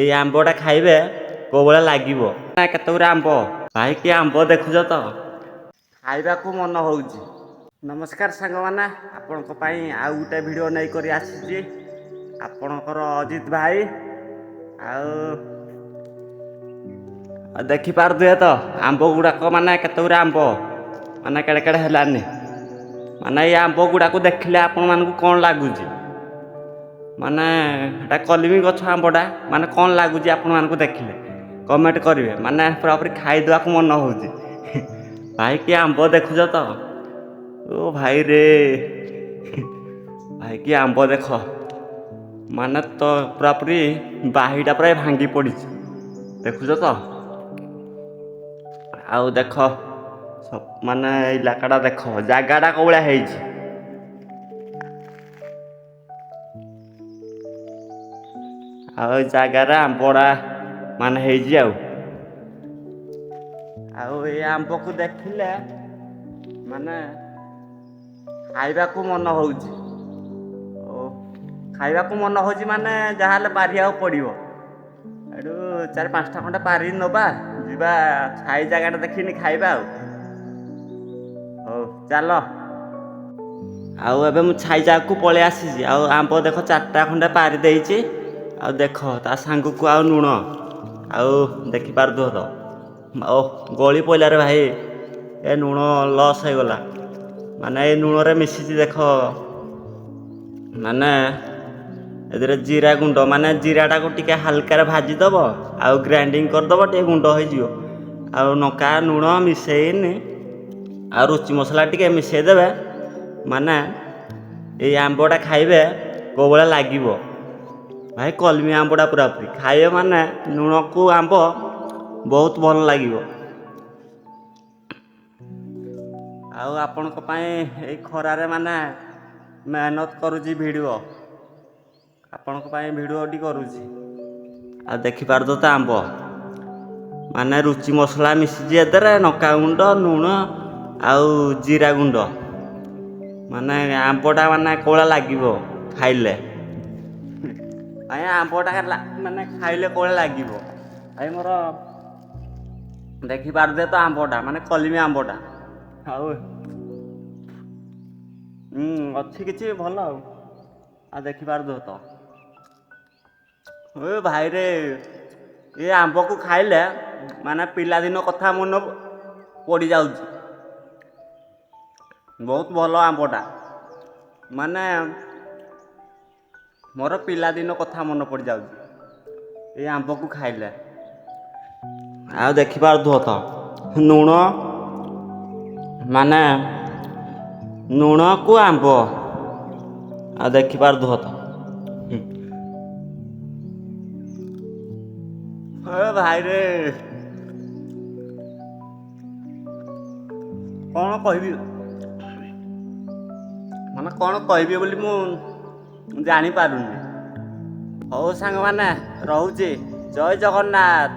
ଏଇ ଆମ୍ବଟା ଖାଇବେ କୋଉ ଭଳିଆ ଲାଗିବ। କେତେ ଗୁରେ ଆମ୍ବ ଭାଇ, କି ଆମ୍ବ ଦେଖୁଛ ତ, ଖାଇବାକୁ ମନ ହଉଛି। ନମସ୍କାର ସାଙ୍ଗମାନେ, ଆପଣଙ୍କ ପାଇଁ ଆଉ ଗୋଟେ ଭିଡ଼ିଓ ନେଇକରି ଆସିଛି। ଆପଣଙ୍କର ଅଜିତ ଭାଇ। ଆଉ ଦେଖିପାରୁଥିବେ ତ ଆମ୍ବ ଗୁଡ଼ାକ, ମାନେ କେତେ ଗୁରେ ଆମ୍ବ, ମାନେ କେଡ଼େ କେଡ଼େ ହେଲାନି। ମାନେ ଏଇ ଆମ୍ବ ଗୁଡ଼ାକୁ ଦେଖିଲେ ଆପଣମାନଙ୍କୁ କ'ଣ ଲାଗୁଛି? ମାନେ ଏଟା କଲିମି ଗଛ ଆମ୍ବଟା, ମାନେ କ'ଣ ଲାଗୁଛି ଆପଣମାନଙ୍କୁ ଦେଖିଲେ କମେଣ୍ଟ କରିବେ। ମାନେ ପୁରାପୁରି ଖାଇଦେବାକୁ ମନ ହଉଛି। ଭାଇ, କି ଆମ୍ବ ଦେଖୁଛ ତ, ଓ ଭାଇରେ ଭାଇ, କି ଆମ୍ବ ଦେଖ, ମାନେ ତ ପୁରାପୁରି ବାହିଟା ପ୍ରାୟ ଭାଙ୍ଗି ପଡ଼ିଛି, ଦେଖୁଛ ତ। ଆଉ ଦେଖ ମାନେ ଇଲାକାଟା ଦେଖ, ଜାଗାଟା କୋଉ ଭଳିଆ ହେଇଛି। ଆଉ ଏଇ ଜାଗାରେ ଆମ୍ବଟା ମାନେ ହେଇଛି। ଆଉ ଏଇ ଆମ୍ବକୁ ଦେଖିଲେ ମାନେ ଖାଇବାକୁ ମନ ହଉଛି। ଖାଇବାକୁ ମନ ହଉଛି ମାନେ ଯାହାହେଲେ ପାରିବାକୁ ପଡ଼ିବ। ଏଠୁ 4-5ଟା ଖଣ୍ଡେ ପାରିକି ନବା, ଯିବା ଛାଇ ଜାଗାଟା ଦେଖିନି ଖାଇବା। ହଉ ଚାଲ। ଆଉ ଏବେ ମୁଁ ଛାଇ ଜାଗାକୁ ପଳେଇ ଆସିଛି। ଆଉ ଆମ୍ବ ଦେଖ 4ଟା ଖଣ୍ଡେ ପାରି ଦେଇଛି। ଆଉ ଦେଖ ତା ସାଙ୍ଗକୁ ଆଉ ଲୁଣ, ଆଉ ଦେଖିପାରୁଥିବ ତ, ଓ ଗଳି ପଇଲାରେ ଭାଇ, ଏ ଲୁଣ ଲସ୍ ହେଇଗଲା। ମାନେ ଏଇ ଲୁଣରେ ମିଶିଛି ଦେଖ, ମାନେ ଏଥିରେ ଜିରା ଗୁଣ୍ଡ, ମାନେ ଜିରାଟାକୁ ଟିକେ ହାଲକାରେ ଭାଜିଦବ, ଆଉ ଗ୍ରାଇଣ୍ଡିଙ୍ଗ କରିଦବ, ଟିକେ ଗୁଣ୍ଡ ହେଇଯିବ। ଆଉ ଲଙ୍କା ଲୁଣ ମିଶେଇନି, ଆଉ ରୁଚି ମସଲା ଟିକେ ମିଶେଇଦେବେ, ମାନେ ଏଇ ଆମ୍ବଟା ଖାଇବେ କୋଉ ଭଳିଆ ଲାଗିବ। ଭାଇ, କଲମି ଆମ୍ବଟା ପୁରାପୁରି ଖାଇବେ ମାନେ ଲୁଣକୁ ଆମ୍ବ ବହୁତ ଭଲ ଲାଗିବ। ଆଉ ଆପଣଙ୍କ ପାଇଁ ଏଇ ଖରାରେ ମାନେ ମେହନତ କରୁଛି ଭିଡ଼ିଓ, ଆପଣଙ୍କ ପାଇଁ ଭିଡ଼ିଓଟି କରୁଛି। ଆଉ ଦେଖିପାରୁଛ ତ ଆମ୍ବ, ମାନେ ରୁଚି ମସଲା ମିଶିଛି ଏଥିରେ, ଲଙ୍କା ଗୁଣ୍ଡ, ଲୁଣ ଆଉ ଜିରା ଗୁଣ୍ଡ। ମାନେ ଆମ୍ବଟା ମାନେ କୋଉ ଭଳିଆ ଲାଗିବ ଖାଇଲେ। ଆଜ୍ଞା, ଆମ୍ବଟା ମାନେ ଖାଇଲେ କୋଉ ଭଳିଆ ଲାଗିବ। ଭାଇ ମୋର ଦେଖିପାରୁଥିବେ ତ ଆମ୍ବଟା, ମାନେ କଲିମି ଆମ୍ବଟା। ଆଉ ଅଛି କିଛି ଭଲ। ଆଉ ଦେଖିପାରୁଥିବ ତ, ଏ ଭାଇରେ, ଏ ଆମ୍ବକୁ ଖାଇଲେ ମାନେ ପିଲାଦିନ କଥା ମନେ ପଡ଼ିଯାଉଛି। ବହୁତ ଭଲ ଆମ୍ବଟା, ମାନେ ମୋର ପିଲାଦିନ କଥା ମନେ ପଡ଼ିଯାଉଛି ଏଇ ଆମ୍ବକୁ ଖାଇଲେ। ଆଉ ଦେଖିପାରୁଥିବ ତ ଲୁଣ, ମାନେ ଲୁଣକୁ ଆମ୍ବ, ଆଉ ଦେଖିପାରୁଥିବ ତ। ଭାଇରେ, କ'ଣ କହିବି, ମାନେ କ'ଣ କହିବି ବୋଲି ମୁଁ ଜାଣିପାରୁନି। ହଉ ସାଙ୍ଗମାନେ, ରହୁଛି। ଜୟ ଜଗନ୍ନାଥ।